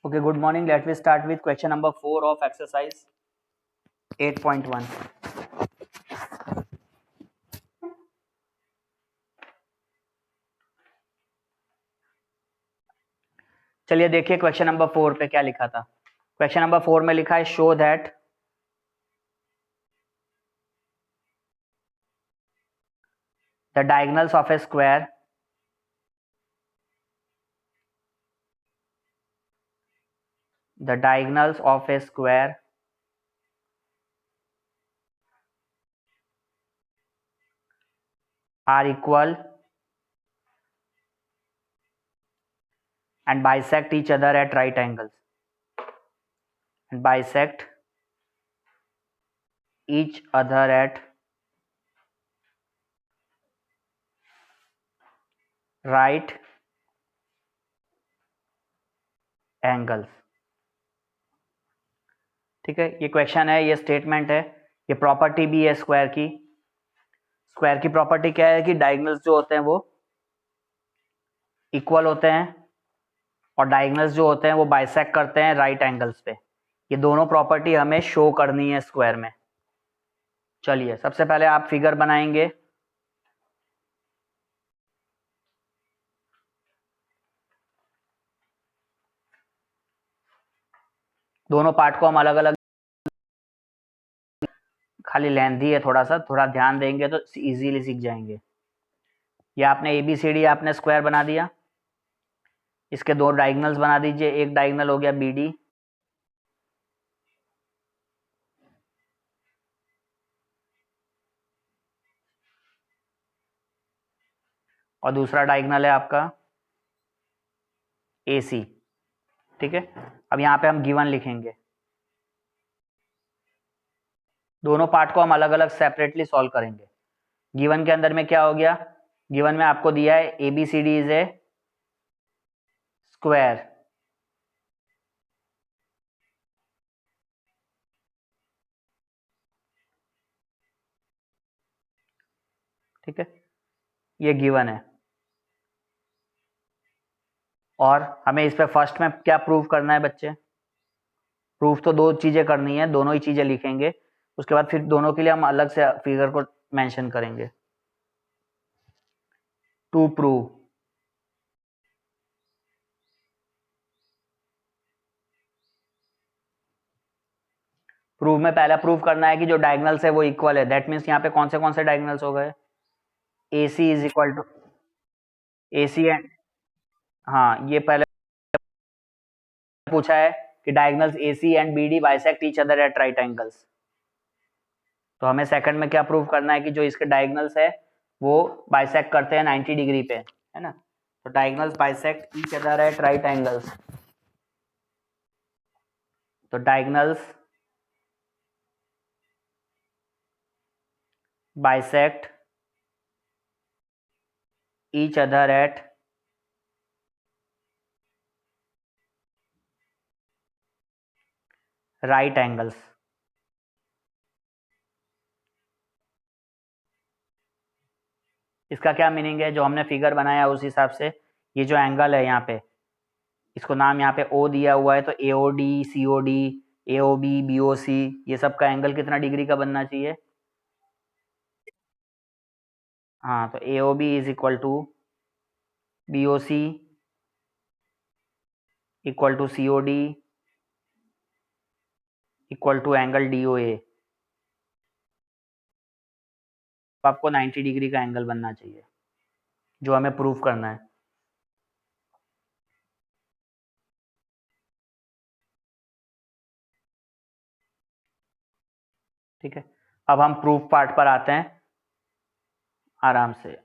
Okay, good morning. Let me start with question number 4 of exercise 8.1. चलिए देखिए question number 4 पे क्या लिखा था। क्वेश्चन नंबर 4 में लिखा है show that the diagonals of A square are equal and bisect each other at right angles and bisect each other at right angles। ठीक है, ये क्वेश्चन है, ये स्टेटमेंट है, ये प्रॉपर्टी भी है स्क्वायर की। स्क्वायर की प्रॉपर्टी क्या है कि डायगोनल्स जो होते हैं वो इक्वल होते हैं और डायगोनल्स जो होते हैं वो बाइसेक्ट करते हैं राइट एंगल्स पे। ये दोनों प्रॉपर्टी हमें शो करनी है स्क्वायर में। चलिए सबसे पहले आप फिगर बनाएंगे। दोनों पार्ट को हम अलग अलग, खाली लेंथी है थोड़ा ध्यान देंगे तो इजीली सीख जाएंगे। ये आपने ABCD आपने स्क्वायर बना दिया, इसके दो डायगोनल्स बना दीजिए। एक डायगोनल हो गया BD और दूसरा डायगोनल है आपका AC। ठीक है, अब यहाँ पे हम गिवन लिखेंगे। दोनों पार्ट को हम अलग अलग सेपरेटली सॉल्व करेंगे। गिवन के अंदर में क्या हो गया, गिवन में आपको दिया है ABCD इज ए स्क्वायर। ठीक है, ये गिवन है और हमें इस पे फर्स्ट में क्या प्रूव करना है बच्चे। प्रूफ तो दो चीजें करनी है, दोनों ही चीजें लिखेंगे, उसके बाद फिर दोनों के लिए हम अलग से फिगर को मेंशन करेंगे। टू प्रूव, प्रूव में पहला प्रूव करना है कि जो डायगोनल्स है वो इक्वल है। दैट मीन्स यहाँ पे कौन से डायगोनल्स हो गए, AC is equal to AC and, हाँ ये पहले पूछा है कि diagonals AC and BD bisect each other at right angles. तो हमें सेकंड में क्या प्रूव करना है कि जो इसके डायगोनल्स है वो बाइसेक्ट करते हैं 90 डिग्री पे, है ना। तो diagonals bisect each other at right angles. तो diagonals bisect each other at right angles. इसका क्या मीनिंग है, जो हमने फिगर बनाया उस हिसाब से ये जो एंगल है यहाँ पे, इसको नाम यहाँ पे O दिया हुआ है, तो AOD COD AOB BOC ये सब का एंगल कितना डिग्री का बनना चाहिए। हाँ, तो AOB is equal to BOC equal to COD equal to angle DOA। तो आपको 90 डिग्री का एंगल बनना चाहिए जो हमें प्रूफ करना है। ठीक है, अब हम प्रूफ पार्ट पर आते हैं आराम से।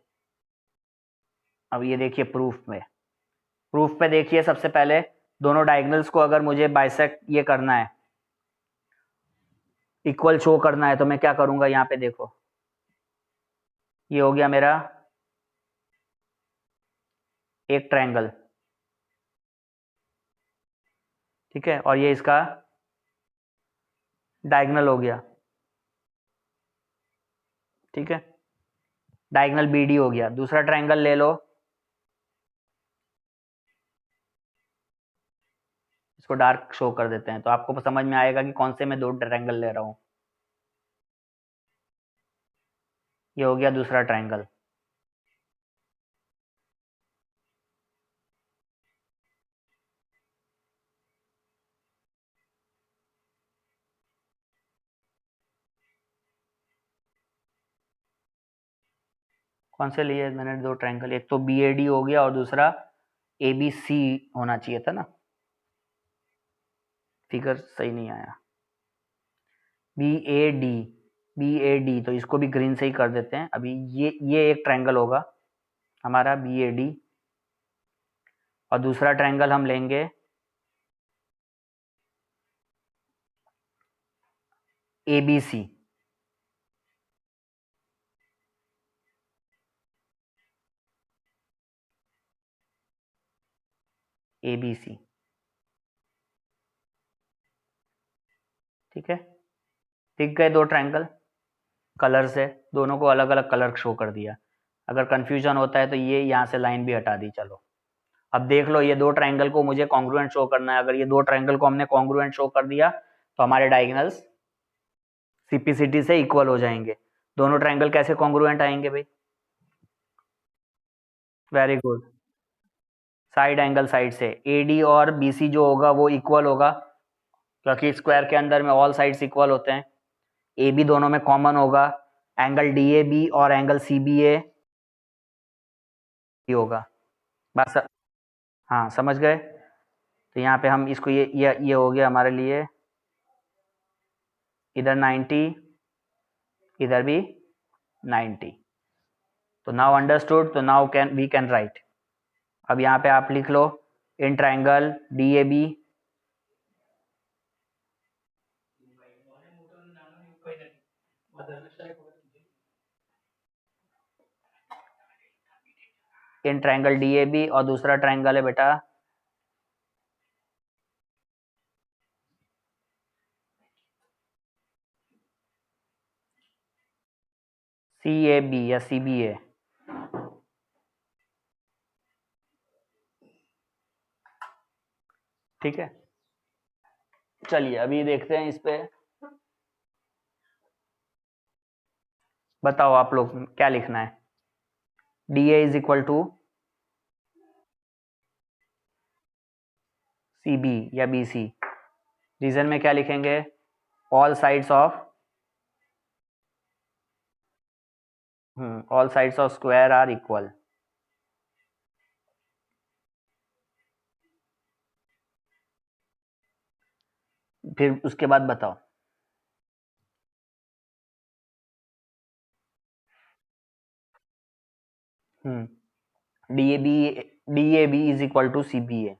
अब ये देखिए प्रूफ में, प्रूफ पे देखिए सबसे पहले दोनों डायगोनल्स को अगर मुझे बाइसेक्ट ये करना है, इक्वल शो करना है, तो मैं क्या करूंगा, यहाँ पे देखो ये हो गया मेरा एक ट्रायंगल। ठीक है, और ये इसका डायगोनल हो गया। ठीक है, डायगोनल BD हो गया। दूसरा ट्रायंगल ले लो, इसको डार्क शो कर देते हैं तो आपको समझ में आएगा कि कौन से मैं 2 ट्रायंगल ले रहा हूँ। ये हो गया दूसरा ट्रायंगल। कौन से लिए मैंने 2 ट्रायंगल? एक तो BAD हो गया और दूसरा ABC होना चाहिए था ना, फिगर सही नहीं आया। BAD, BAD तो इसको भी ग्रीन से ही कर देते हैं। अभी ये एक ट्रायंगल होगा हमारा BAD और दूसरा ट्रायंगल हम लेंगे ABC। ABC, ठीक है। दिख गए 2 ट्रायंगल कलर से, दोनों को अलग अलग कलर शो कर दिया। अगर कंफ्यूजन होता है तो ये यहाँ से लाइन भी हटा दी। चलो अब देख लो, ये 2 ट्रायंगल को मुझे कॉन्ग्रुएंट शो करना है। अगर ये 2 ट्रायंगल को हमने कॉन्ग्रुएंट शो कर दिया तो हमारे डायगोनल्स सीपीसीटी से इक्वल हो जाएंगे। दोनों ट्रायंगल कैसे कॉन्ग्रुएंट आएंगे भाई? Very good, side angle side से। AD और BC जो होगा वो इक्वल होगा, क्योंकि स्क्वायर के अंदर में ऑल साइड्स इक्वल होते हैं। AB दोनों में कॉमन होगा, एंगल DAB और एंगल CBA होगा। बस, हाँ समझ गए। तो यहाँ पे हम इसको ये हो गया हमारे लिए, इधर 90, इधर भी 90। तो नाउ अंडरस्टूड, तो नाउ वी कैन राइट। अब यहाँ पे आप लिख लो in triangle DAB in triangle DAB और दूसरा ट्रायंगल है बेटा CAB या CBA। ठीक है, चलिए अभी देखते हैं इस पे। बताओ आप लोग क्या लिखना है? DA is equal to CB या BC। रीजन में क्या लिखेंगे? All sides of square are equal. फिर उसके बाद बताओ। DAB is equal to CBA।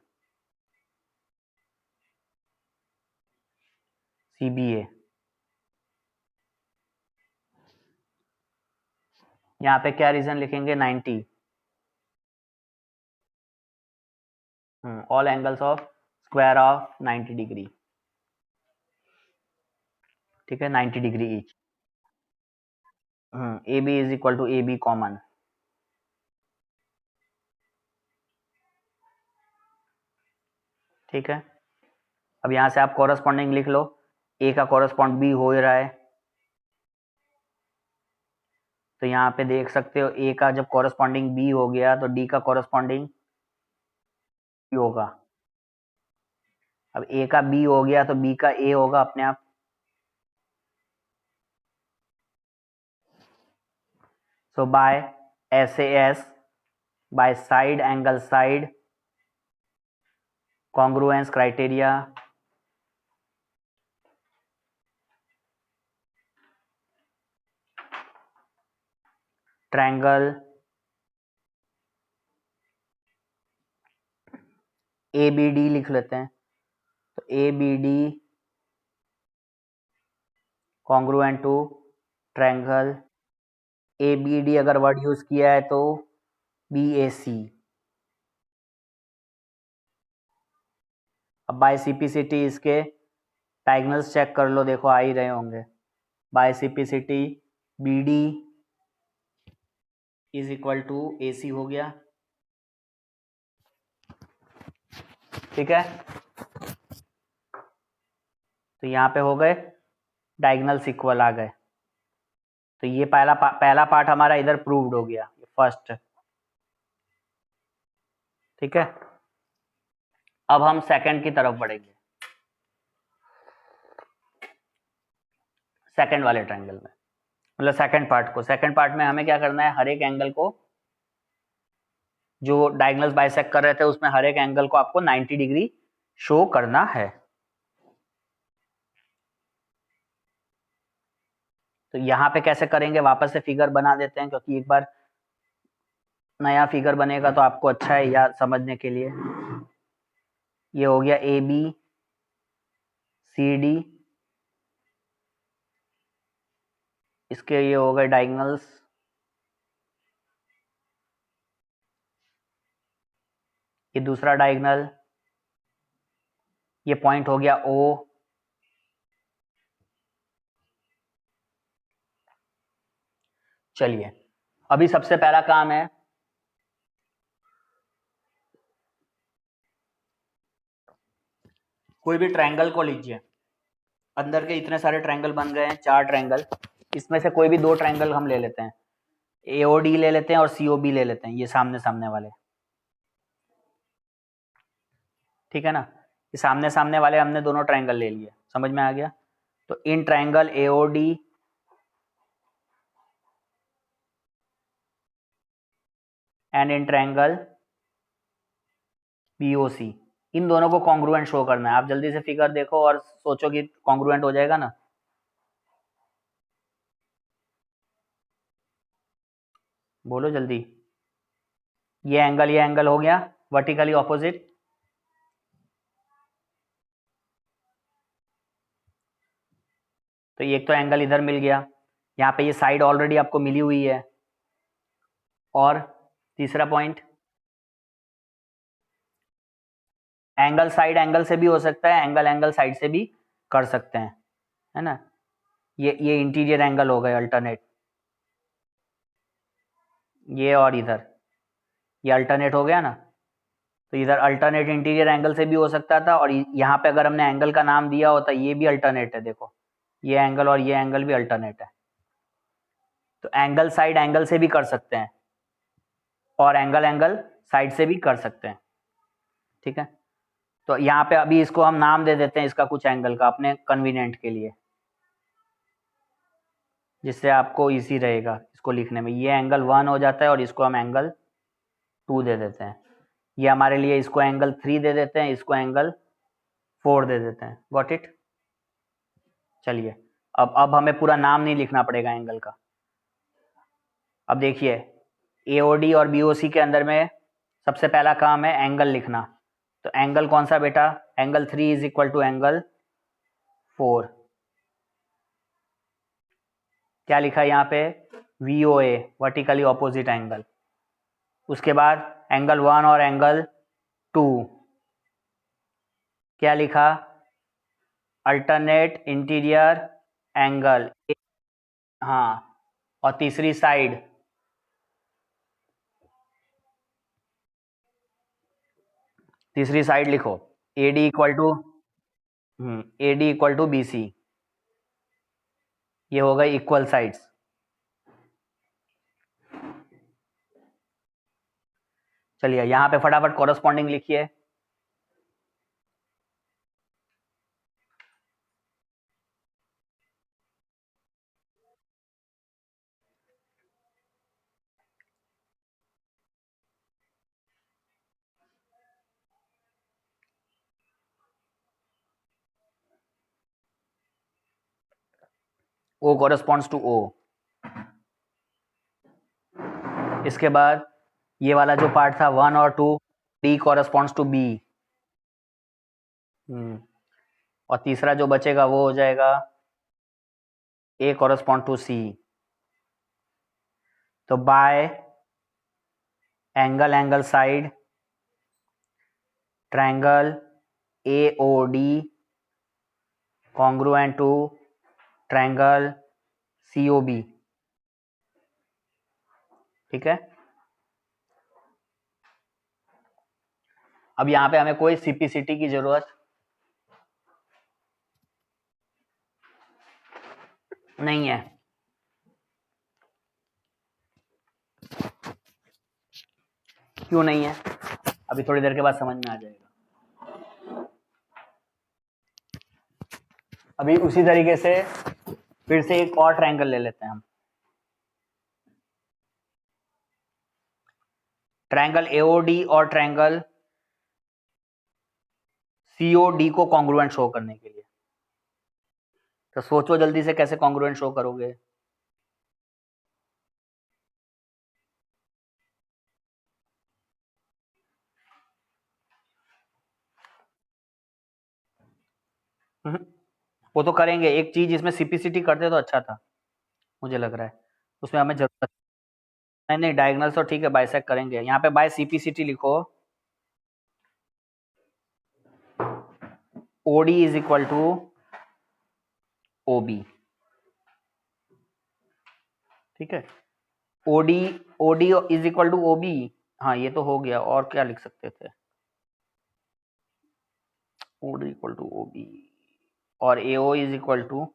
यहाँ पे क्या रीजन लिखेंगे? 90। All angles of square of 90 degree. ठीक है, 90 degree each. AB is equal to AB common. ठीक है, अब यहाँ से आप कॉरस्पॉन्डिंग लिख लो। A का कॉरस्पॉन्ड B हो ही रहा है, तो यहाँ पे देख सकते हो A का जब कॉरस्पॉन्डिंग B हो गया तो D का कॉरस्पॉन्डिंग B होगा। अब A का B हो गया तो B का A होगा अपने आप। So by SAS, by side angle side congruence criteria, triangle ABD लिख लेते हैं। तो ABD congruent to triangle ABD, अगर वर्ड यूज किया है तो BAC। अब बाय CPCT इसके डायगोनल्स चेक कर लो, देखो आ ही रहे होंगे। By CPCT BD is equal to AC हो गया। ठीक है, तो यहाँ पे हो गए डायगोनल्स इक्वल आ गए। तो ये पहला पार्ट हमारा इधर प्रूव्ड हो गया, फर्स्ट। ठीक है, अब हम सेकंड की तरफ बढ़ेंगे, सेकंड वाले ट्रायंगल में, मतलब सेकंड पार्ट को। सेकंड पार्ट में हमें क्या करना है, हर एक एंगल को, जो डायगोनल्स बाइसेक्ट कर रहे थे उसमें हर एक एंगल को आपको 90 डिग्री शो करना है। तो यहाँ पे कैसे करेंगे, वापस से फिगर बना देते हैं, क्योंकि एक बार नया फिगर बनेगा तो आपको अच्छा है याद समझने के लिए। ये हो गया ए बी सी डी, इसके ये हो गए डायगोनल्स। ये दूसरा डायगोनल, ये पॉइंट हो गया ओ। चलिए, अभी सबसे पहला काम है, कोई भी ट्रायंगल को लीजिए। अंदर के इतने सारे ट्रायंगल बन गए हैं, 4 ट्रायंगल। इसमें से कोई भी 2 ट्रायंगल हम ले लेते हैं, एओडी ले लेते हैं और सीओबी ले लेते हैं, ये सामने सामने वाले। ठीक है ना, ये सामने सामने वाले हमने दोनों ट्रायंगल ले लिए, समझ में आ गया। तो in triangle AOD and in triangle BOC, इन दोनों को कॉन्ग्रुएंट शो करना है। आप जल्दी से फिगर देखो और सोचो कि कॉन्ग्रुएंट हो जाएगा ना। बोलो जल्दी। ये एंगल हो गया वर्टिकली ऑपोजिट। तो एक तो एंगल इधर मिल गया, यहाँ पे ये साइड ऑलरेडी आपको मिली हुई है। और तीसरा पॉइंट, एंगल साइड एंगल से भी हो सकता है, एंगल एंगल साइड से भी कर सकते हैं, है ना। ये इंटीरियर एंगल हो गए अल्टरनेट, ये और इधर ये अल्टरनेट हो गया ना। तो इधर अल्टरनेट इंटीरियर एंगल से भी हो सकता था, और यहाँ पे अगर हमने एंगल का नाम दिया होता, ये भी अल्टरनेट है, देखो ये एंगल और ये एंगल भी अल्टरनेट है। तो एंगल साइड एंगल से भी कर सकते हैं, और एंगल एंगल साइड से भी कर सकते हैं। ठीक है, तो यहाँ पे अभी इसको हम नाम दे देते हैं, इसका कुछ एंगल का, अपने कन्वीनियंट के लिए, जिससे आपको इजी रहेगा इसको लिखने में। ये एंगल 1 हो जाता है और इसको हम एंगल 2 दे देते हैं। ये हमारे लिए, इसको एंगल 3 दे देते हैं, इसको एंगल 4 दे देते हैं। Got it. चलिए, अब हमें पूरा नाम नहीं लिखना पड़ेगा एंगल का। अब देखिए, एओडी और बीओसी के अंदर में सबसे पहला काम है एंगल लिखना। तो एंगल कौन सा बेटा, angle 3 is equal to angle 4। क्या लिखा है यहाँ पे, VOA, वर्टिकली ऑपोजिट एंगल। उसके बाद एंगल 1 और एंगल 2 क्या लिखा, अल्टरनेट इंटीरियर एंगल। हाँ, और तीसरी साइड, लिखो AD equal to AD equal to BC। ये हो गई इक्वल साइड्स। चलिए, यहाँ पे फटाफट कॉरस्पॉन्डिंग लिखिए। O corresponds to O। इसके बाद ये वाला जो पार्ट था 1 और 2, D corresponds to B। और तीसरा जो बचेगा वो हो जाएगा A correspond to C। तो bye angle angle side triangle AOD congruent to triangle COB। ठीक है, अब यहाँ पे हमें कोई CPCT की जरूरत नहीं है। क्यों नहीं है? अभी थोड़ी देर के बाद समझ में आ जाएगा। अभी उसी तरीके से फिर से एक और ट्रायंगल ले लेते हैं हम। ट्रायंगल एओडी और ट्रायंगल सीओडी को कॉन्ग्रुएंट शो करने के लिए। तो सोचो जल्दी से कैसे कॉन्ग्रुएंट शो करोगे। वो तो करेंगे, एक चीज इसमें सीपीसीटी करते तो अच्छा था, मुझे लग रहा है उसमें हमें जरूरत। नहीं नहीं, डायगोनल तो ठीक है, बाइसेक्ट करेंगे। यहाँ पे बाय सीपीसीटी लिखो, OD is equal to OB. ठीक है, OD OD is equal to OB. हाँ ये तो हो गया, और क्या लिख सकते थे? ओडी इक्वल टू ओबी और AO is equal to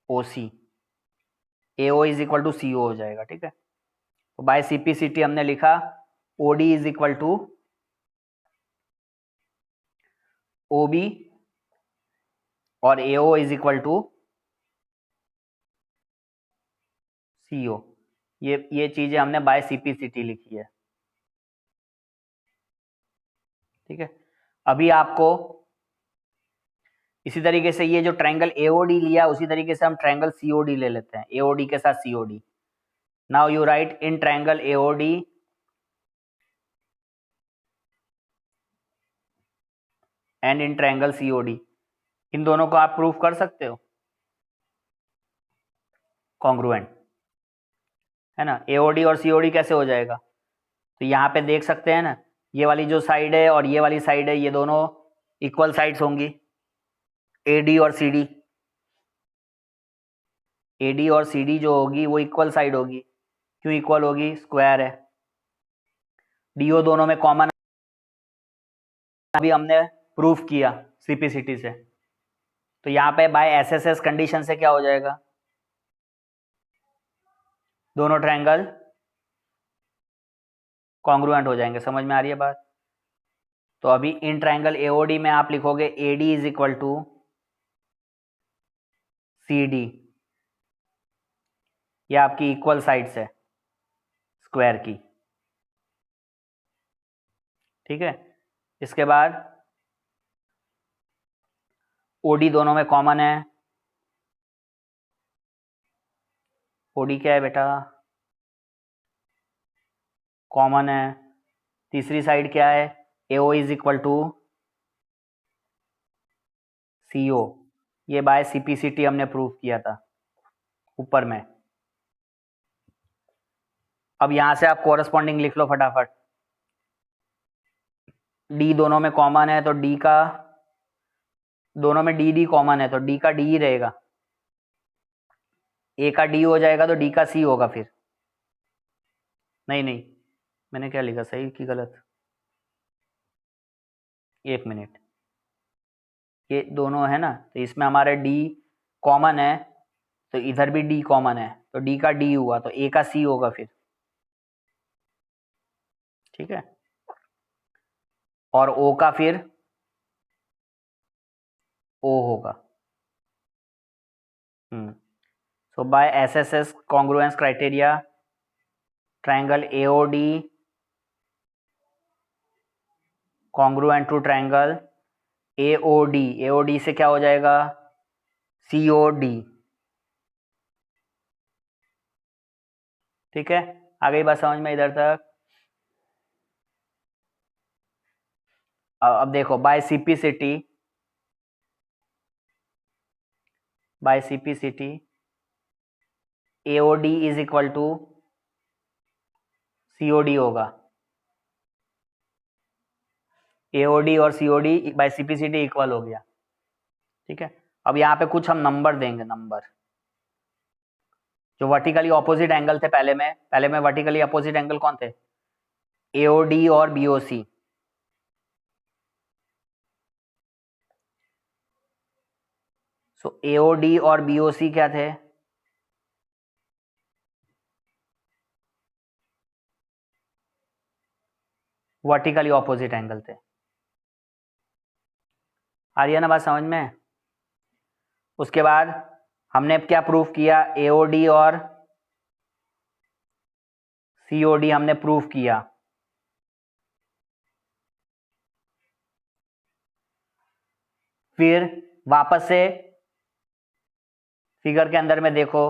OC. AO is equal to CO हो जाएगा। ठीक है, तो बाय सीपीसीटी हमने लिखा OD is equal to OB और AO is equal to CO. ये चीजें हमने बाय सीपीसीटी लिखी है। ठीक है, अभी आपको इसी तरीके से ये जो ट्रायंगल एओडी लिया उसी तरीके से हम ट्रायंगल सीओडी ले लेते हैं, एओडी के साथ COD. Now you write in triangle AOD and in triangle COD, इन दोनों को आप प्रूफ कर सकते हो कॉन्ग्रुएंट, है ना। एओडी और सीओडी कैसे हो जाएगा? तो यहाँ पे देख सकते हैं ना, ये वाली जो साइड है और ये वाली साइड है, ये दोनों इक्वल साइड्स होंगी, एडी और सीडी। एडी और सीडी जो होगी वो इक्वल साइड होगी। क्यों इक्वल होगी? स्क्वायर है। डीओ दोनों में कॉमन, अभी हमने प्रूफ किया सीपीसीटी से। तो यहाँ पे बाय एसएसएस कंडीशन से क्या हो जाएगा? दोनों ट्रायंगल कॉन्ग्रुएंट हो जाएंगे। समझ में आ रही है बात? तो अभी इन ट्रायंगल एओडी में आप लिखोगे AD is equal to CD, ये आपकी इक्वल साइड्स है स्क्वायर की। ठीक है, इसके बाद ओडी दोनों में कॉमन है। ओडी क्या है बेटा? कॉमन है। तीसरी साइड क्या है? AO is equal to CO, ये बाय सीपीसीटी हमने प्रूव किया था ऊपर में। अब यहां से आप कोरस्पॉन्डिंग लिख लो फटाफट। डी दोनों में कॉमन है तो डी का, दोनों में डी डी कॉमन है तो डी का डी ही रहेगा। ए का डी हो जाएगा तो डी का सी होगा फिर। नहीं नहीं, मैंने क्या लिखा, सही कि गलत? एक मिनट, ये दोनों है ना, तो इसमें हमारे डी कॉमन है तो इधर भी डी कॉमन है, तो डी का डी हुआ तो ए का सी होगा फिर। ठीक है, और ओ का फिर ओ होगा। So by SSS congruence criteria, triangle AOD congruent to triangle AOD, AOD से क्या हो जाएगा? सीओडी। ठीक है, आ गई बात समझ में इधर तक? अब देखो by CPCT, by CPCT AOD is equal to COD होगा। एओडी और सीओडी बाय सीपीसीटी इक्वल हो गया। ठीक है, अब यहाँ पे कुछ हम नंबर देंगे, नंबर जो वर्टिकली ऑपोजिट एंगल थे। पहले में वर्टिकली ऑपोजिट एंगल कौन थे? एओडी और बीओसी। सो एओडी और बीओसी क्या थे? वर्टिकली ऑपोजिट एंगल थे। आ रही है ना बात समझ में? उसके बाद हमने क्या प्रूफ किया? एओडी और सीओडी हमने प्रूफ किया। फिर वापस से फिगर के अंदर में देखो,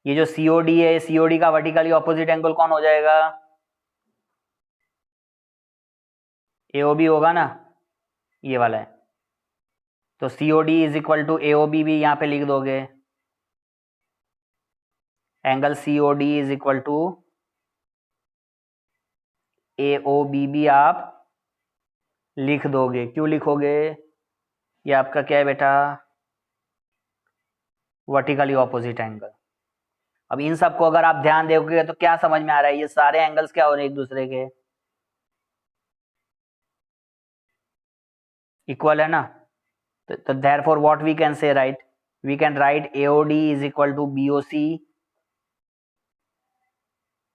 ये जो सीओडी है, सीओडी का वर्टिकली ऑपोजिट एंगल कौन हो जाएगा? एओबी होगा ना, ये वाला है। तो COD is equal to AOB भी यहां पे लिख दोगे। Angle COD is equal to AOB भी आप लिख दोगे। क्यों लिखोगे? ये आपका क्या है बेटा? Vertically opposite angle. अब इन सबको अगर आप ध्यान दोगे तो क्या समझ में आ रहा है? ये सारे एंगल्स क्या हो रहे हैं एक दूसरे के? इक्वल है ना। तो therefore what we can say, right? We can write AOD is equal to BOC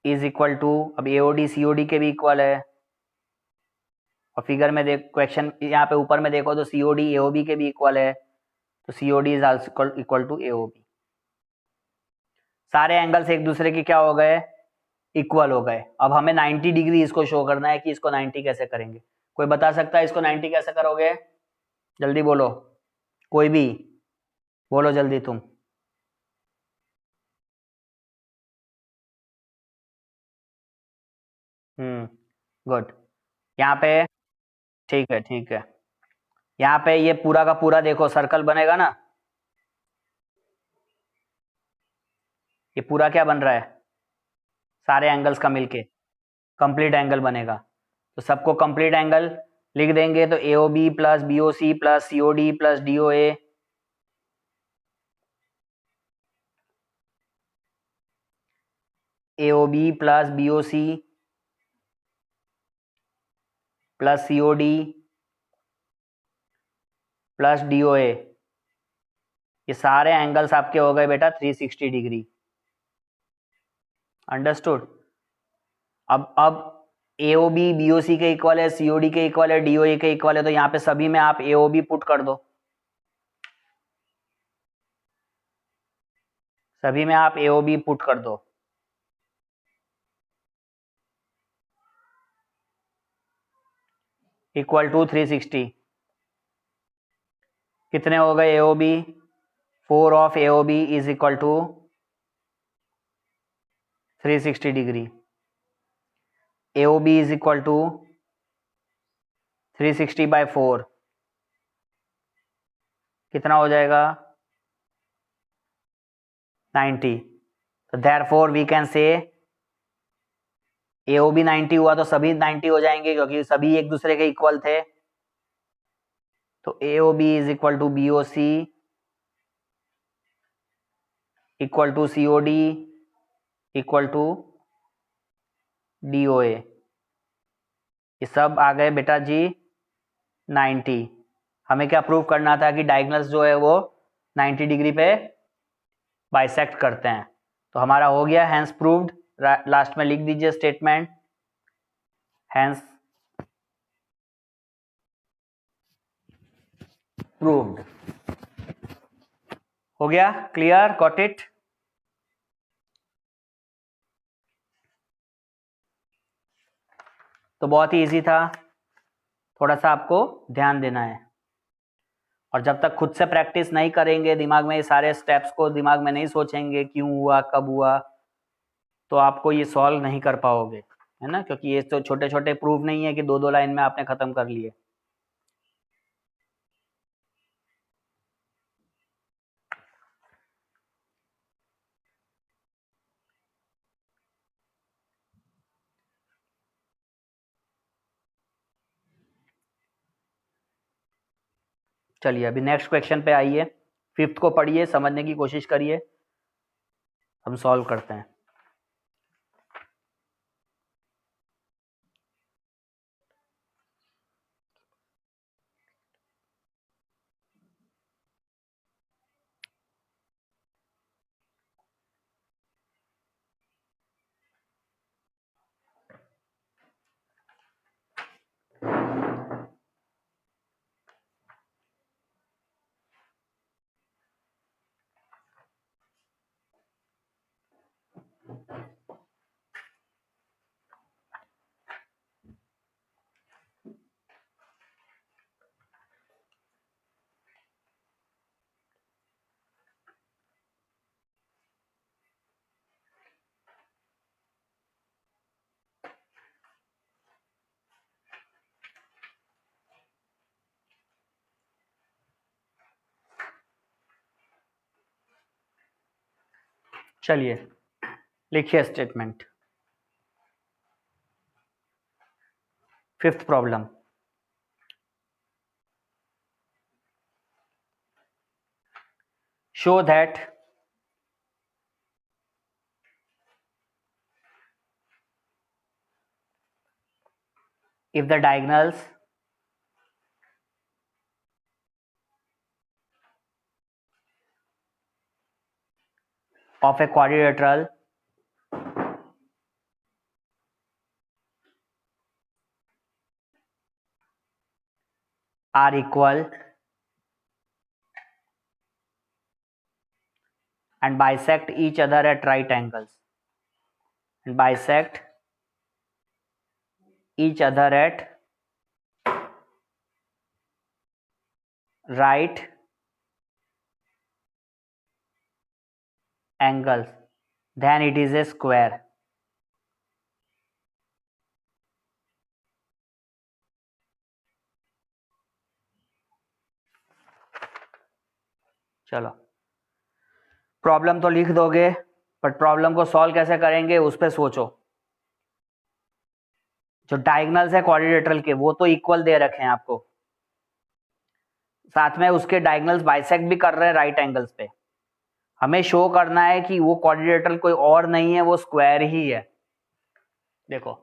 is equal to, अब AOD COD के भी इक्वल है। और फिगर में देख, क्वेश्चन यहाँ पे ऊपर में देखो तो COD AOB के भी इक्वल है। तो COD is also equal to AOB। सारे एंगल्स एक दूसरे के क्या हो गए? इक्वल हो गए। अब हमें 90 डिग्री इसको शो करना है कि इसको 90 कैसे करेंगे। कोई बता सकता है इसको 90 कैसे करोगे? जल्दी बोलो, कोई भी बोलो जल्दी तुम। गुड। यहाँ पे ठीक है, ठीक है। यहाँ पे ये पूरा का पूरा देखो सर्कल बनेगा ना। ये पूरा क्या बन रहा है? सारे एंगल्स का मिलके कंप्लीट एंगल बनेगा। तो सबको कंप्लीट एंगल लिख देंगे तो A O B plus B O C plus C O D plus D O A, A O B plus B O C plus C O D plus D O A. ये सारे angles आपके हो गए बेटा 360 degree. Understood? अब ए O B B O सी के equal है, सी O D के इक्वल है, डी ओ ए के इक्वल है। तो यहाँ पे सभी में आप ए ओ बी पुट कर दो। सभी में आप ए ओ बी पुट कर दो। Equal to 360। कितने हो गए A O B? 4 of A O B is equal to 360 degree. A O B is equal to 360 by 4 कितना हो जाएगा? 90। तो therefore we can say A O B 90 हुआ तो सभी 90 हो जाएंगे क्योंकि सभी एक दूसरे के इक्वल थे। तो A O B is equal to B O C equal to C O D equal to D O A. ये सब आ गए बेटा जी 90। हमें क्या प्रूव करना था कि डायगोनल्स जो है वो 90 डिग्री पे बाइसेक्ट करते हैं। तो हमारा हो गया हैंस प्रूव्ड। लास्ट में लिख दीजिए स्टेटमेंट, हैंस प्रूव्ड। हो गया क्लियर? Got it? तो बहुत ही इजी था, थोड़ा सा आपको ध्यान देना है। और जब तक खुद से प्रैक्टिस नहीं करेंगे, दिमाग में ये सारे स्टेप्स को दिमाग में नहीं सोचेंगे क्यों हुआ कब हुआ, तो आपको ये सॉल्व नहीं कर पाओगे, है ना। क्योंकि ये तो छोटे छोटे प्रूफ नहीं है कि दो दो लाइन में आपने खत्म कर लिए। चलिए अभी नेक्स्ट क्वेश्चन पे आइए। फिफ्थ को पढ़िए, समझने की कोशिश करिए, हम सॉल्व करते हैं। चलिए लिखिए statement. Fifth problem, show that if the diagonals of a quadrilateral are equal and bisect each other at right angles and bisect each other at right angles, then it is a square. चलो problem तो लिख दोगे, but problem को solve कैसे करेंगे उस पर सोचो। जो डायगोनल्स है क्वाड्रिलेटरल के वो तो इक्वल दे रखे हैं आपको, साथ में उसके डायगोनल्स बाइसेक्ट भी कर रहे हैं राइट एंगल्स पे। हमें शो करना है कि वो क्वाड्रिलेटरल कोई और नहीं है, वो स्क्वायर ही है। देखो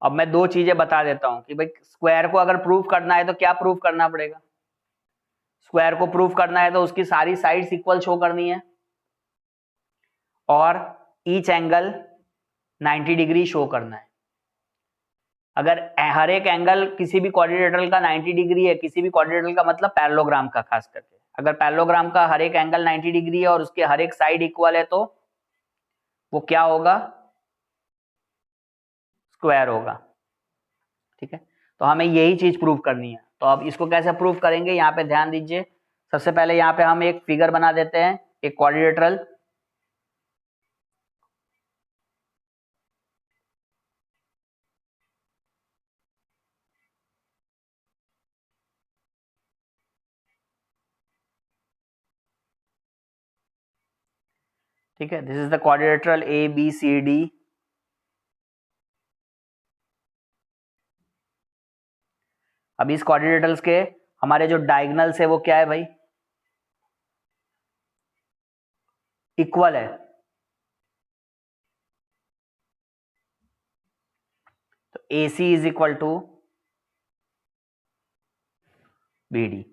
अब मैं दो चीजें बता देता हूं कि भाई स्क्वायर को अगर प्रूव करना है तो क्या प्रूव करना पड़ेगा। स्क्वायर को प्रूव करना है तो उसकी सारी साइड्स इक्वल शो करनी है और ईच एंगल 90 डिग्री शो करना है। अगर हर एक एंगल किसी भी क्वाड्रिलेटरल का 90 डिग्री है, किसी भी क्वाड्रिलेटरल का मतलब पैरेललोग्राम का खास करके, अगर पैरेललोग्राम का हर एक एंगल 90 डिग्री है और उसके हर एक साइड इक्वल है तो वो क्या होगा, स्क्वायर होगा। ठीक है, तो हमें यही चीज प्रूव करनी है। तो अब इसको कैसे प्रूव करेंगे, यहाँ पे ध्यान दीजिए। सबसे पहले यहाँ पे हम एक फिगर बना देते हैं, एक क्वाड्रिलेटरल। ठीक है, this is the quadrilateral A B C D. अब इस क्वाड्रिलेटरल्स के हमारे जो डायगोनल्स है वो क्या है भाई, इक्वल है। तो A C is equal to B D.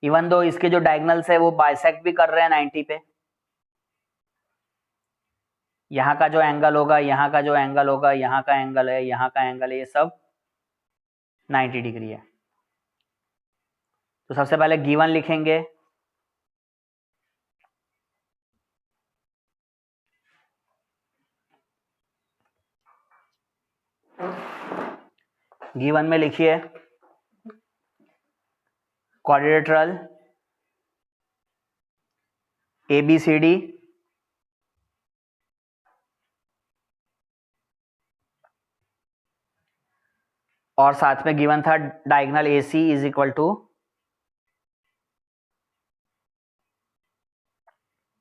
Even though इसके जो डायगोनल्स है वो बाइसेक्ट भी कर रहे हैं 90 पे। यहाँ का जो एंगल होगा, यहाँ का जो एंगल होगा, यहाँ का एंगल है, यहाँ का एंगल है, ये सब 90 डिग्री है। तो सबसे पहले गिवन लिखेंगे। गिवन में लिखिए quadrilateral A B C D और साथ में गिवन था diagonal A C is equal to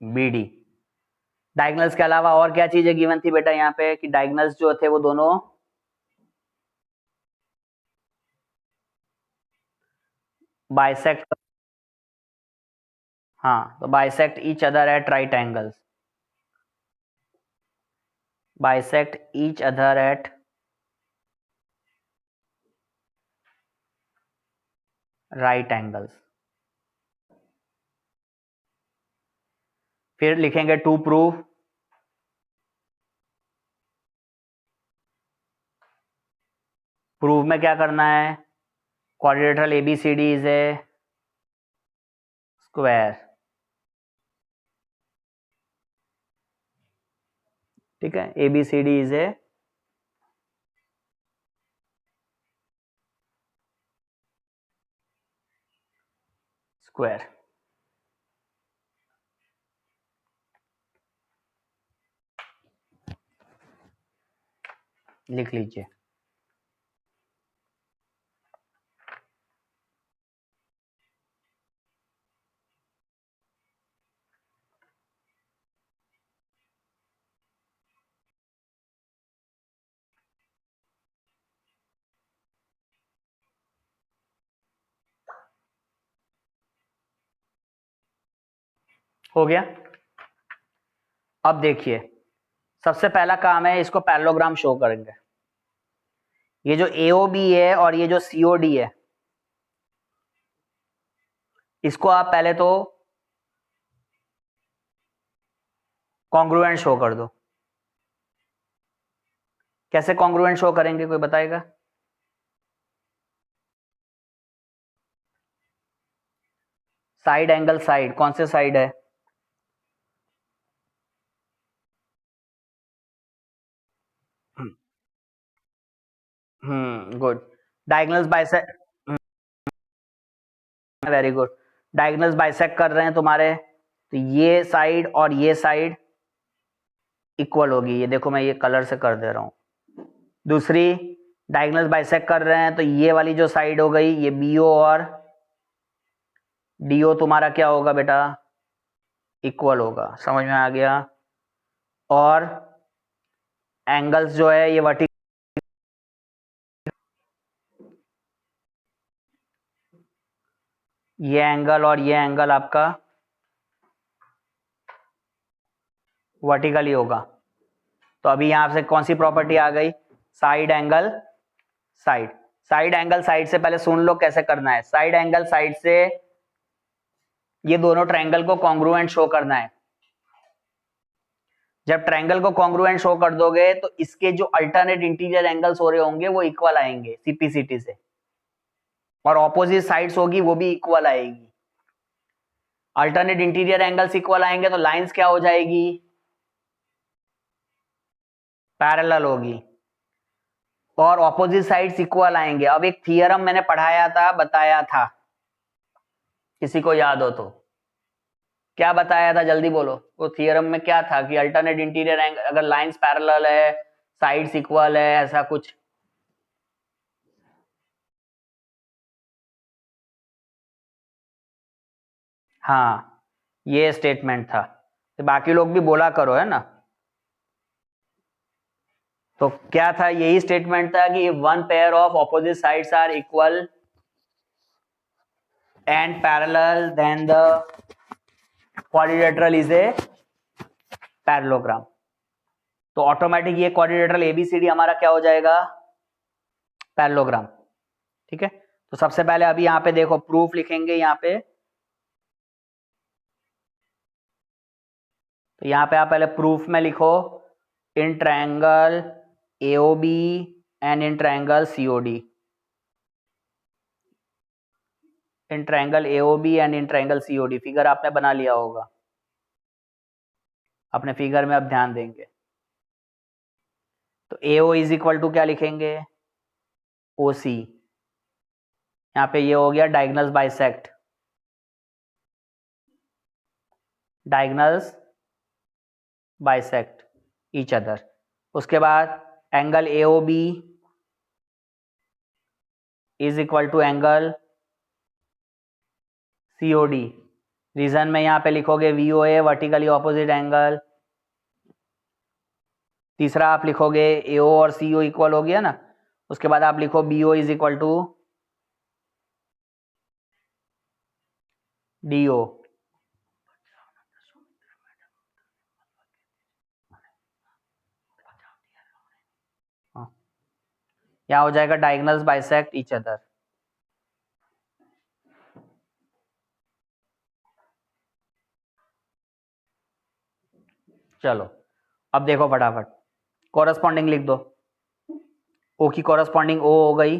B D. Diagonals के अलावा और क्या चीजें गिवन थी बेटा यहाँ पे, कि डायगोनल्स जो थे वो दोनों बाइसेक्ट, हाँ तो bisect each other at right angles, bisect each other at right angles. फिर लिखेंगे टू प्रूव प्रूव में क्या करना है, quadrilateral ABCD is a square. ठीक है, एबीसीडी इज ए स्क्वायर। लिख लीजिए। हो गया। अब देखिए, सबसे पहला काम है, इसको पैरेललोग्राम शो करेंगे। ये जो AOB है और ये जो COD है, इसको आप पहले तो कॉन्ग्रुएंट शो कर दो। कैसे कॉन्ग्रुएंट शो करेंगे, कोई बताएगा? साइड एंगल साइड, कौन से साइड है? Good. Diagonals bisect, very good. Diagonals bisect कर रहे हैं तुम्हारे, तो ये साइड और ये साइड इक्वल होगी। ये देखो, मैं ये कलर से कर दे रहा हूं। दूसरी, डायगोनल्स बाइसेक्ट कर रहे हैं, तो ये वाली जो साइड हो गई, ये BO और DO तुम्हारा क्या होगा बेटा? इक्वल होगा। समझ में आ गया? और एंगल्स जो है ये वर्टिकल, ये एंगल और ये एंगल आपका वर्टिकली होगा। तो अभी यहां से कौन सी प्रॉपर्टी आ गई? Side angle side. Side angle side से पहले सुन लो कैसे करना है। साइड एंगल साइड से ये दोनों ट्रायंगल को कॉन्ग्रुएंट शो करना है। जब ट्रायंगल को कॉन्ग्रुएंट शो कर दोगे तो इसके जो अल्टरनेट इंटीरियर एंगल्स हो रहे होंगे वो इक्वल आएंगे CPCT से, और ऑपोजिट साइड्स होगी वो भी इक्वल आएगी। अल्टरनेट इंटीरियर एंगल्स इक्वल आएंगे तो लाइंस क्या हो जाएगी? पैरेलल होगी। और ऑपोजिट साइड्स इक्वल आएंगे। अब एक थियरम मैंने पढ़ाया था, बताया था, किसी को याद हो तो? क्या बताया था, जल्दी बोलो। वो थियरम में क्या था कि अल्टरनेट इंटीरियर एंगल, अगर लाइंस पैरेलल है, साइड्स इक्वल है, ऐसा कुछ। हाँ, ये स्टेटमेंट था। तो बाकी लोग भी बोला करो, है ना? तो क्या था? यही स्टेटमेंट था कि one pair of opposite sides are equal and parallel, then the quadrilateral is a parallelogram. तो ऑटोमेटिक ये क्वाड्रिलेटरल ABCD हमारा क्या हो जाएगा? पैरेललोग्राम। ठीक है। तो सबसे पहले अभी यहां पे देखो, प्रूफ लिखेंगे यहां पे। तो यहां पे आप पहले प्रूफ में लिखो, in triangle AOB and in triangle COD। In triangle AOB and in triangle COD। Figure आपने बना लिया होगा, अपने फिगर में अब ध्यान देंगे। तो AO इज इक्वल टू क्या लिखेंगे? OC। यहाँ पे ये हो गया diagonals bisect, diagonals bisect each other. उसके बाद angle AOB is equal to angle COD। Reason में यहाँ पे लिखोगे VOA, वर्टिकली ऑपोजिट एंगल। तीसरा आप लिखोगे AO और CO इक्वल हो गया ना। उसके बाद आप लिखो BO is equal to DO। यहाँ हो जाएगा डायगोनल्स बाइसेक्ट ईच अदर। चलो अब देखो फटाफट, कॉरस्पॉन्डिंग लिख दो। O की कॉरस्पॉन्डिंग O हो गई,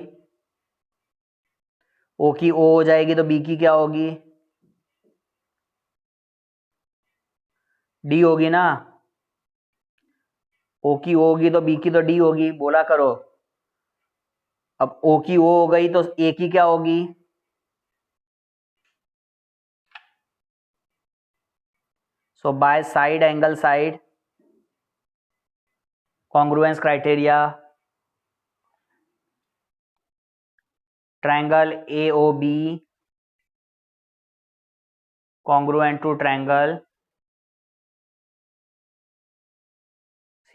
O की O हो जाएगी तो B की क्या होगी? D होगी ना। O की O होगी तो B की तो D होगी, बोला करो। अब O की O हो गई तो A की क्या होगी? So by side angle side congruence criteria, triangle AOB congruent to triangle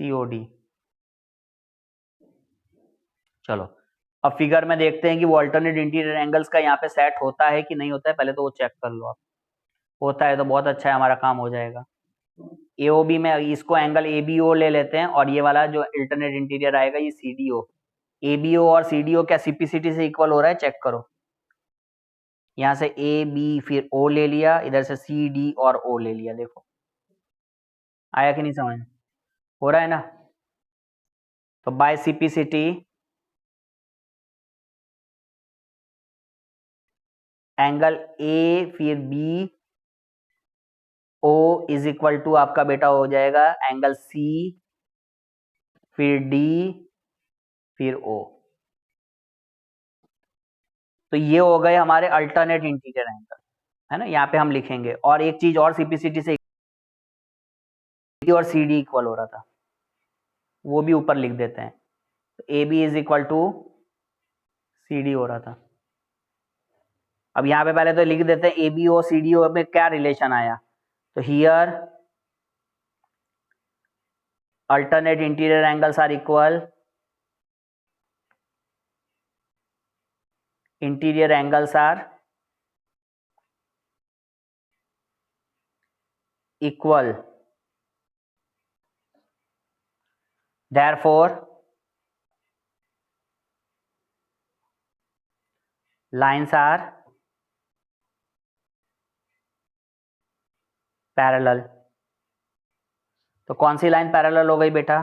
COD। चलो अब फिगर में देखते हैं कि वो अल्टरनेट इंटीरियर एंगल्स का यहाँ पे सेट होता है कि नहीं होता है। पहले तो वो चेक कर लो आप। होता है तो बहुत अच्छा है, हमारा काम हो जाएगा। एओबी में इसको एंगल एबीओ ले लेते हैं और ये वाला जो अल्टरनेट इंटीरियर आएगा ये सीडीओ। एबीओ और सीडीओ क्या सीपीसीटी से इक्वल हो रहा है, चेक करो। यहाँ से ए बी फिर ओ ले लिया, इधर से सी डी और ओ ले लिया। देखो आया कि नहीं समझ, हो रहा है ना। तो बाय सीपीसीटी एंगल ए फिर B O is equal to आपका बेटा हो जाएगा एंगल सी फिर डी फिर ओ। तो ये हो गए हमारे अल्टरनेट इंटीरियर एंगल, है ना। यहाँ पे हम लिखेंगे, और एक चीज और सीपीसीटी से और सी डी इक्वल हो रहा था, वो भी ऊपर लिख देते हैं। तो A B is equal to C D हो रहा था। अब यहाँ पे पहले तो लिख देते हैं A B O C D O में क्या रिलेशन आया। तो here alternate interior angles are equal, interior angles are equal, therefore lines are parallel। तो कौन सी लाइन पैरेलल हो गई बेटा,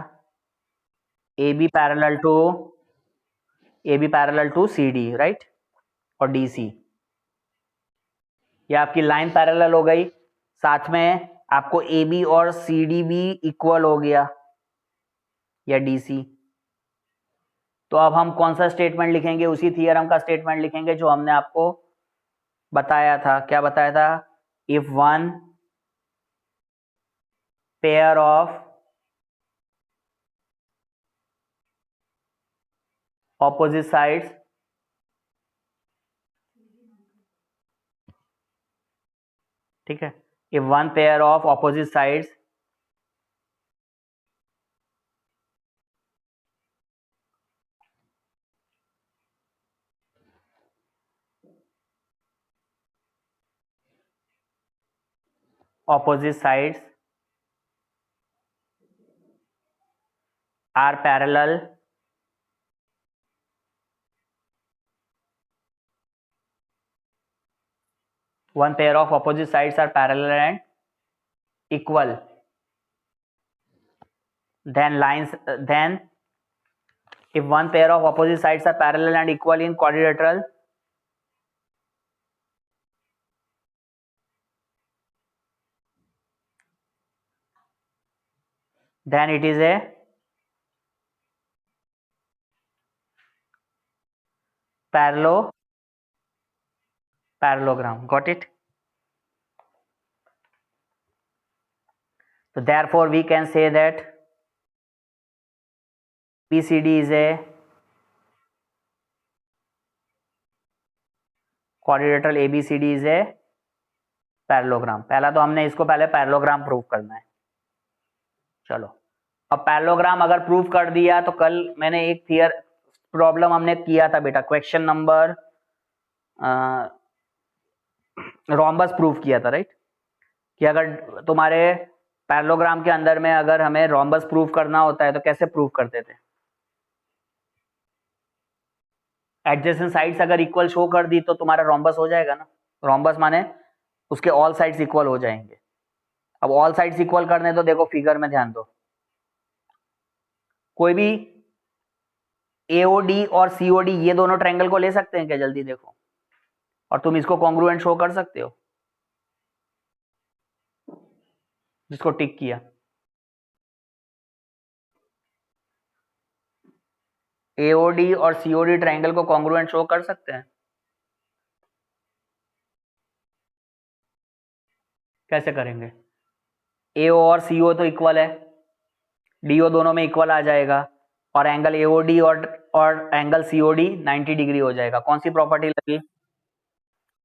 A B parallel to C D, right, और डी सी। ये आपकी लाइन पैरेलल हो गई, साथ में आपको ए बी और सी डी भी इक्वल हो गया, या डी सी। तो अब हम कौन सा स्टेटमेंट लिखेंगे, उसी थियरम का स्टेटमेंट लिखेंगे जो हमने आपको बताया था। क्या बताया था, if one pair of opposite sides ठीक है, if one pair of opposite sides are parallel, one pair of opposite sides are parallel and equal, then if one pair of opposite sides are parallel and equal in quadrilateral, then it is a parallelogram। Got it? So therefore we can say that PCD is a quadrilateral, ABCD is a parallelogram. पहला तो हमने इसको पहले parallelogram prove करना है। चलो, अब parallelogram अगर प्रूव कर दिया तो कल मैंने एक प्रॉब्लम हमने किया था बेटा, क्वेश्चन नंबर रोम्बस प्रूफ किया था, राइट, कि अगर तुम्हारे पैरेललोग्राम के अंदर में अगर हमें रोम्बस प्रूफ करना होता है तो कैसे प्रूफ करते थे। एडजेसेंट साइड्स अगर इक्वल शो कर दी तो तुम्हारा रोम्बस हो जाएगा ना। रोम्बस माने उसके ऑल साइड्स इक्वल हो जाएंगे। अब ऑल साइड्स इक्वल करने तो देखो फिगर में ध्यान दो, कोई भी एओडी और सीओडी ये दोनों ट्रायंगल को ले सकते हैं क्या, जल्दी देखो, और तुम इसको कॉन्ग्रुएंट शो कर सकते हो, जिसको टिक किया। एओडी और सीओडी ट्रायंगल को कॉन्ग्रुएंट शो कर सकते हैं, कैसे करेंगे। एओ और सीओ तो इक्वल है, डीओ दोनों में इक्वल आ जाएगा, और एंगल एओडी और एंगल सीओडी 90 डिग्री हो जाएगा। कौन सी प्रॉपर्टी लगी,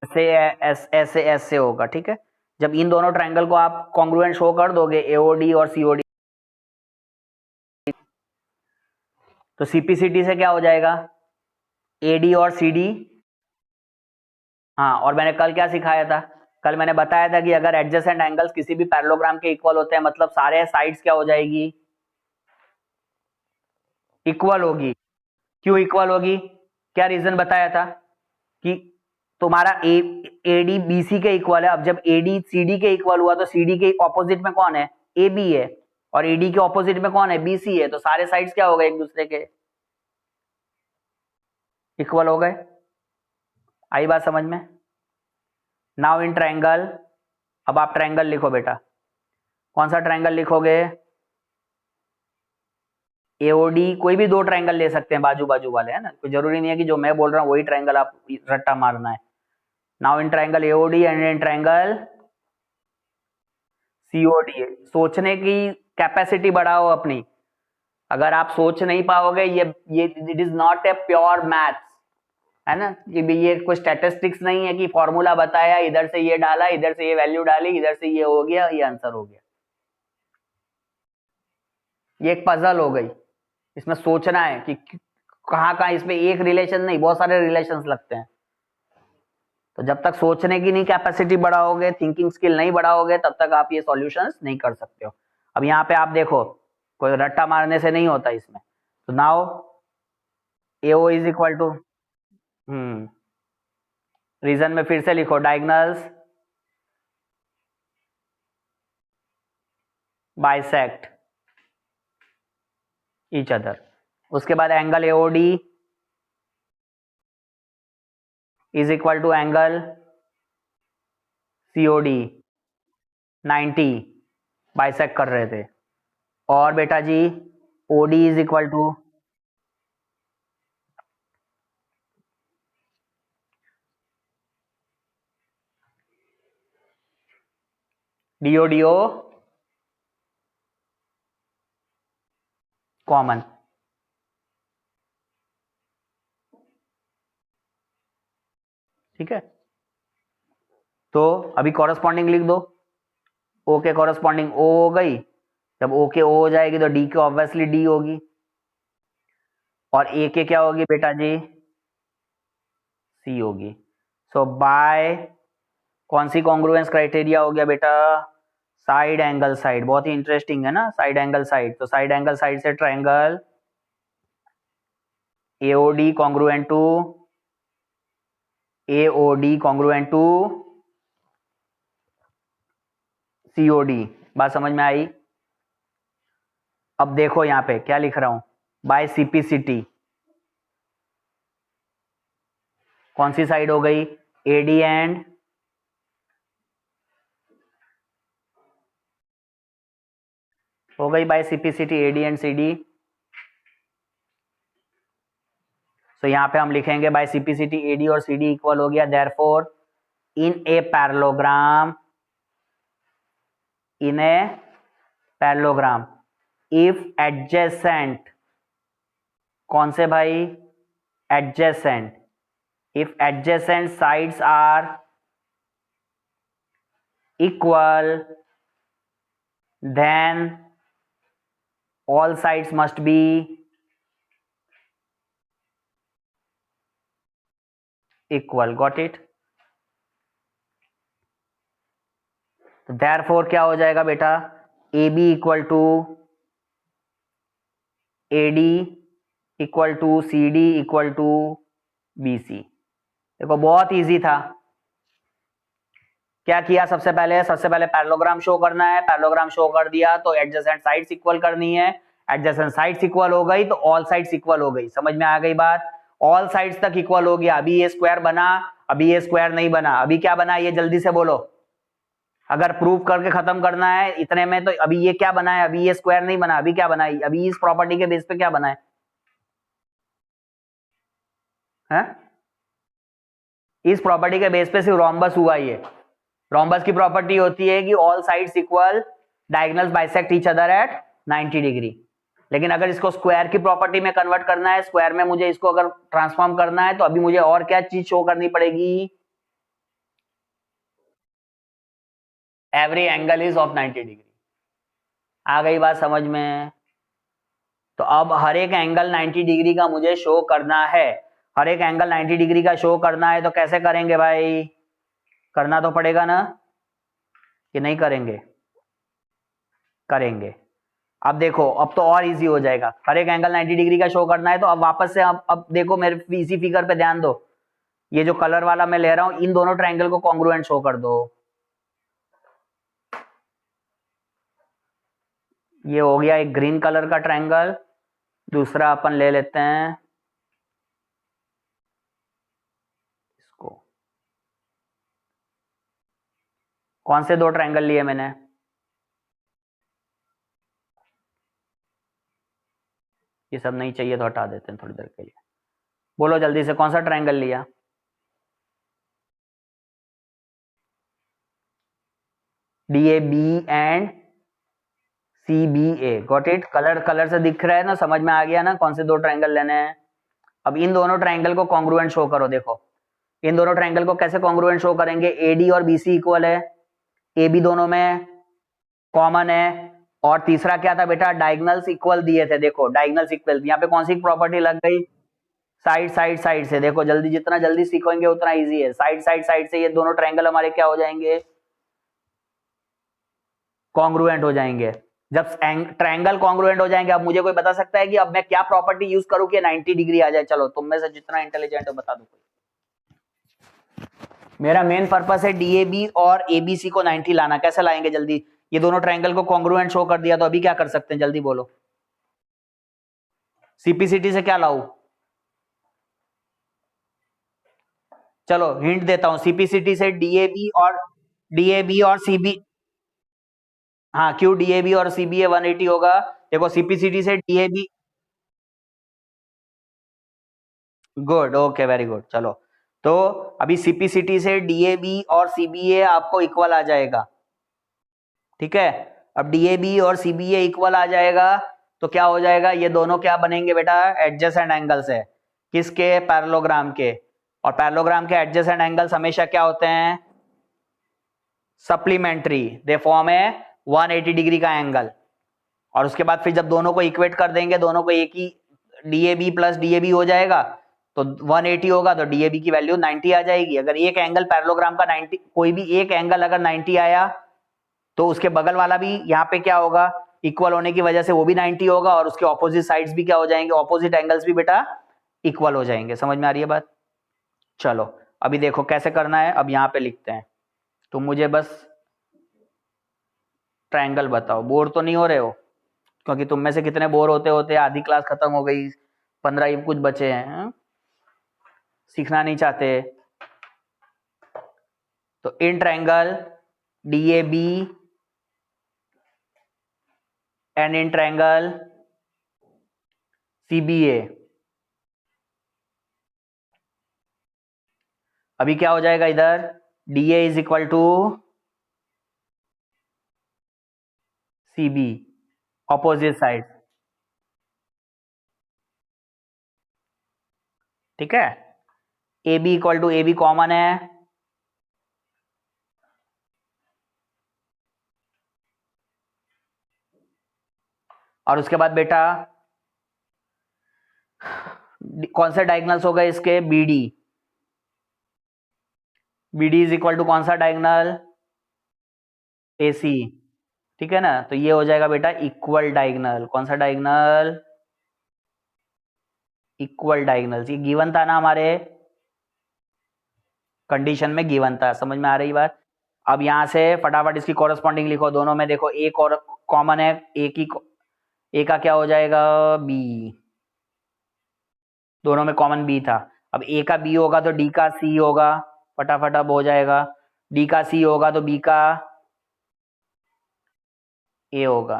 ऐसे ऐसे होगा, ठीक है। जब इन दोनों ट्रायंगल को आप कॉन्ग्रुएंट शो कर दोगे एओडी और सीओडी, तो सीपीसीटी से क्या हो जाएगा, एडी और सीडी। हाँ, और मैंने कल क्या सिखाया था, कल मैंने बताया था कि अगर एडजेसेंट एंगल्स किसी भी पैरेललोग्राम के इक्वल होते हैं, मतलब सारे साइड्स क्या हो जाएगी, इक्वल होगी। क्यों इक्वल होगी, क्या रीजन बताया था कि तुम्हारा ए डी बी सी के इक्वल है। अब जब ए डी सी डी के इक्वल हुआ तो सी डी के ऑपोजिट में कौन है, ए बी है, और ए डी के ऑपोजिट में कौन है, बी सी है। तो सारे साइड्स क्या हो गए, एक दूसरे के इक्वल हो गए। आई बात समझ में। नाउ इन ट्रायंगल, अब आप ट्रायंगल लिखो बेटा। कौन सा ट्रायंगल लिखोगे, एओडी, कोई भी दो ट्रायंगल ले सकते हैं बाजू बाजू वाले, है ना, कोई जरूरी नहीं है कि जो मैं बोल रहा हूँ वही ट्रायंगल आप रट्टा मारना है। Now in triangle AOD and in triangle COD. सोचने की कैपेसिटी बढ़ाओ अपनी। अगर आप सोच नहीं पाओगे, ये it is not a pure maths, है ना, ये कोई स्टैटिस्टिक्स नहीं है कि फॉर्मूला बताया, इधर से ये डाला, इधर से ये वैल्यू डाली, इधर से ये हो गया, ये आंसर हो गया। ये एक पजल हो गई, इसमें सोचना है कि कहाँ कहाँ, इसमें एक रिलेशन नहीं, बहुत सारे रिलेशंस लगते हैं। तो जब तक सोचने की नहीं कैपेसिटी बढ़ाओगे, थिंकिंग स्किल नहीं बढ़ाओगे, तब तक आप ये सॉल्यूशंस नहीं कर सकते हो। अब यहाँ पे आप देखो, कोई रट्टा मारने से नहीं होता इसमें। तो now AO is equal to, reason में फिर से लिखो, डायगोनल्स बाइसेक्ट ईच अदर। उसके बाद angle AOD is equal to angle COD, 90 bisect कर रहे थे। और बेटा जी OD is equal to, DO DO common. ठीक है, तो अभी कॉरेस्पॉन्डिंग लिख दो। ओ के कॉरेस्पॉन्डिंग ओ हो गई, जब ओ के ओ हो जाएगी तो डी के ऑब्वियसली डी होगी, और ए के क्या होगी बेटा जी, सी होगी। सो बाय कौन सी कॉन्ग्रुएंस क्राइटेरिया हो गया बेटा, साइड एंगल साइड। बहुत ही इंटरेस्टिंग है ना, साइड एंगल साइड। तो साइड एंगल साइड से triangle AOD congruent to AOD congruent to COD. बात समझ में आई। अब देखो यहां पे क्या लिख रहा हूं, बाय सीपीसीटी कौन सी साइड हो गई, एडी एंड हो गई by CPCT, AD and CD. तो यहां पे हम लिखेंगे बाय सीपीसीटी एडी और सीडी इक्वल हो गया, therefore in a parallelogram, in a parallelogram if adjacent, कौन से भाई, adjacent, if adjacent sides are equal then all sides must be equal. Got it? तो therefore क्या हो जाएगा बेटा, AB equal to AD equal to CD equal to BC। देखो बहुत इजी था। क्या किया, सबसे पहले पैरेललोग्राम शो करना है, पैरेललोग्राम शो कर दिया तो एडजेसेंट साइड्स इक्वल करनी है, एडजेसेंट साइड्स इक्वल हो गई तो ऑल साइड्स इक्वल हो गई। समझ में आ गई बात, ऑल साइड्स तक इक्वल हो गया। अभी ये स्क्वायर बना, अभी ये स्क्वायर नहीं बना, अभी क्या बना ये जल्दी से बोलो। अगर प्रूव करके खत्म करना है इतने में, तो अभी ये क्या बना है, अभी ये स्क्वायर नहीं बना, अभी क्या बना है, अभी इस प्रॉपर्टी के बेस पे क्या बना है? इस प्रॉपर्टी के बेस पे सिर्फ रोम्बस हुआ। ये रोम्बस की प्रॉपर्टी होती है कि all sides equal, diagonals bisect each other eight 90 degree. लेकिन अगर इसको स्क्वायर की प्रॉपर्टी में कन्वर्ट करना है, स्क्वायर में मुझे इसको अगर ट्रांसफॉर्म करना है, तो अभी मुझे और क्या चीज शो करनी पड़ेगी, every angle is of 90 degree. आ गई बात समझ में। तो अब हर एक एंगल 90 डिग्री का मुझे शो करना है, हर एक एंगल 90 डिग्री का शो करना है, तो कैसे करेंगे भाई, करना तो पड़ेगा ना, कि नहीं करेंगे? करेंगे। अब देखो, अब तो और इजी हो जाएगा। हर एक एंगल 90 डिग्री का शो करना है, तो अब वापस से अब देखो मेरे इसी फिगर पे ध्यान दो। ये जो कलर वाला मैं ले रहा हूं, इन दोनों ट्रायंगल को कॉन्ग्रुएंट शो कर दो। ये हो गया एक ग्रीन कलर का ट्रायंगल। दूसरा अपन ले लेते हैं इसको। कौन से दो ट्रायंगल लिए मैंने? ये सब नहीं चाहिए तो हटा देते हैं थोड़ी देर के लिए। बोलो जल्दी से, कौन सा ट्रायंगल लिया? DAB and CBA। Got it? Colour से दिख रहा है ना, समझ में आ गया ना कौन से दो ट्रायंगल लेने हैं? अब इन दोनों ट्रायंगल को कॉन्ग्रुएंट शो करो। देखो इन दोनों ट्रायंगल को कैसे कॉन्ग्रुएंट शो करेंगे? AD और BC इक्वल है, AB दोनों में कॉमन है, और तीसरा क्या था बेटा? डायगोनल्स इक्वल दिए थे। देखो डायगोनल्स इक्वल, यहाँ पे कौन सी प्रॉपर्टी लग गई? साइड से। देखो जल्दी, जितना जल्दी सीखेंगे उतना इजी है। साइड से ये दोनों ट्रायंगल हमारे क्या हो जाएंगे? कॉन्ग्रुएंट हो जाएंगे। जब ट्रायंगल कॉन्ग्रुएंट हो जाएंगे, अब मुझे कोई बता सकता है कि अब मैं क्या प्रॉपर्टी यूज करूं कि 90 डिग्री आ जाए? चलो तुम में से जितना इंटेलिजेंट हो बता दो। मेरा मेन पर्पस है DAB और ABC को 90 लाना। कैसे लाएंगे जल्दी? ये दोनों ट्रायंगल को कॉन्ग्रुएंट शो कर दिया, तो अभी क्या कर सकते हैं जल्दी बोलो? CPCT से क्या लाऊं? चलो हिंट देता हूं, CPCT से DAB और CB। हाँ, क्यों DAB और CBA 180 होगा? देखो CPCT से DAB। Good, okay, very good. चलो तो अभी CPCT से DAB और CBA आपको इक्वल आ जाएगा। ठीक है, अब DAB और CBA इक्वल आ जाएगा तो क्या हो जाएगा? ये दोनों क्या बनेंगे बेटा? एडजेसेंट एंगल्स है। किसके? पैरेललोग्राम के। और पैरेललोग्राम के एडजेसेंट एंगल्स हमेशा क्या होते हैं? Supplementary. They form A 180 degree का एंगल। और उसके बाद फिर जब दोनों को इक्वेट कर देंगे, दोनों को एक ही DAB प्लस DAB हो जाएगा, तो 180 होगा तो DAB की वैल्यू 90 आ जाएगी। अगर एक एंगल पैरेललोग्राम का 90, कोई भी एक एंगल अगर 90 आया, तो उसके बगल वाला भी यहाँ पे क्या होगा? इक्वल होने की वजह से वो भी 90 होगा, और उसके ऑपोजिट साइड्स भी क्या हो जाएंगे? ऑपोजिट एंगल्स भी बेटा इक्वल हो जाएंगे। समझ में आ रही है बात? चलो अभी देखो कैसे करना है। अब यहाँ पे लिखते हैं, तुम मुझे बस ट्रायंगल बताओ। बोर तो नहीं हो रहे हो? क्योंकि तुम में से कितने बोर होते होते आधी क्लास खत्म हो गई, 15 ही कुछ बचे हैं, हाँ? सीखना नहीं चाहते? तो in triangle DAB and in triangle CBA, अभी क्या हो जाएगा इधर? DA is equal to CB, opposite side. ठीक है, AB equal to AB common है, और उसके बाद बेटा कौन से डायगोनल्स हो गए इसके? BD इज इक्वल टू कौन सा डायगोनल? AC। ठीक है ना, तो ये हो जाएगा बेटा इक्वल डायगोनल। कौन सा डायगोनल? Equal diagonals. ये गिवन था ना हमारे कंडीशन में, गिवन था। समझ में आ रही बात? अब यहां से फटाफट इसकी कॉरेस्पॉन्डिंग लिखो। दोनों में देखो एक और कॉमन है, एक ही, ए का क्या हो जाएगा? B। दोनों में कॉमन B था। अब A का B होगा तो D का C होगा। फटाफट अब हो जाएगा। D का C होगा तो B का A होगा।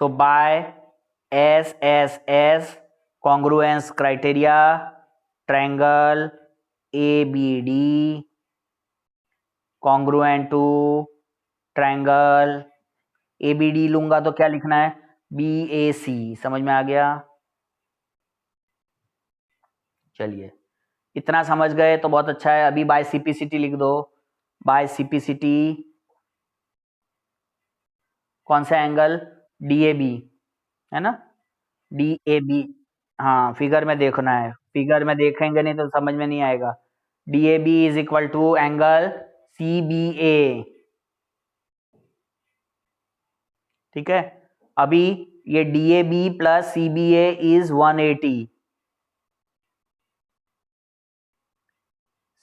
So by SSS congruence criteria, triangle ABD congruent to triangle ABD लूंगा तो क्या लिखना है? BAC। समझ में आ गया? चलिए, इतना समझ गए तो बहुत अच्छा है। अभी बाय CPCT लिख दो। बाय CPCT कौन सा एंगल? DAB है ना? DAB। हाँ, फिगर में देखना है, फिगर में देखेंगे नहीं तो समझ में नहीं आएगा। DAB is equal to angle CBA। ठीक है, अभी ये DAB plus CBA is 180,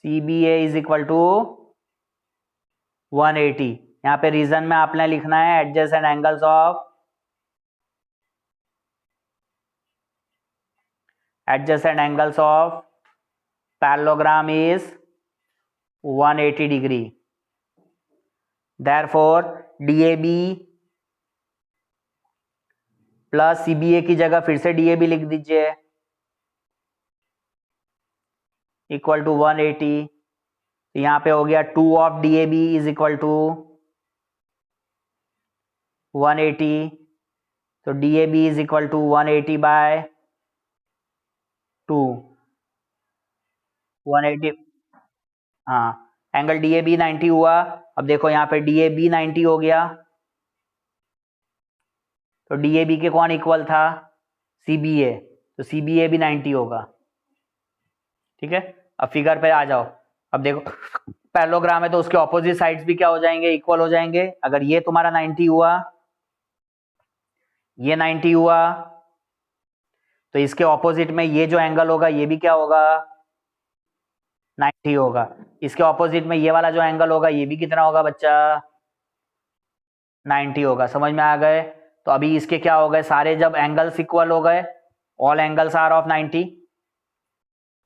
CBA is equal to 180। यहाँ पे रीजन में आपने लिखना है adjacent angles of parallelogram is 180 degree. Therefore DAB plus CBA की जगह फिर से DAB लिख दीजिए इक्वल टू 180। यहाँ पे हो गया 2 of DAB is equal to 180। तो DAB is equal to 180 by 2, 180। हाँ, एंगल DAB 90 हुआ। अब देखो यहाँ पे DAB 90 हो गया, तो DAB के कौन इक्वल था? CBA, तो CBA भी 90 होगा। ठीक है, अब फिगर पे आ जाओ। अब देखो पैरेललोग्राम है तो उसके ऑपोजिट साइड्स भी क्या हो जाएंगे? इक्वल हो जाएंगे। अगर ये तुम्हारा 90 हुआ, ये 90 हुआ, तो इसके ऑपोजिट में ये जो एंगल होगा ये भी क्या होगा? 90 होगा। इसके ऑपोजिट में ये वाला जो एंगल होगा ये भी कितना होगा बच्चा? 90 होगा। समझ में आ गए? तो अभी इसके क्या हो गए? सारे जब एंगल्स इक्वल हो गए, ऑल एंगल्स आर ऑफ 90,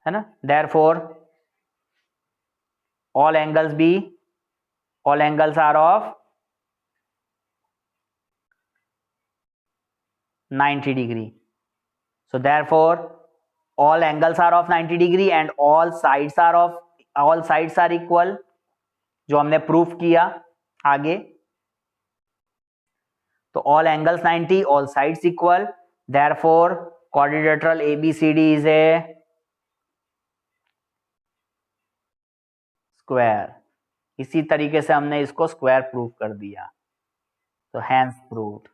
है ना? Therefore all angles are of 90 degree. So therefore all angles are of 90 degree and all sides are equal, जो हमने प्रूफ किया आगे। तो all angles 90, all sides equal, therefore quadrilateral ABCD is a square। इसी तरीके से हमने इसको स्क्वायर प्रूफ कर दिया, तो hence proved।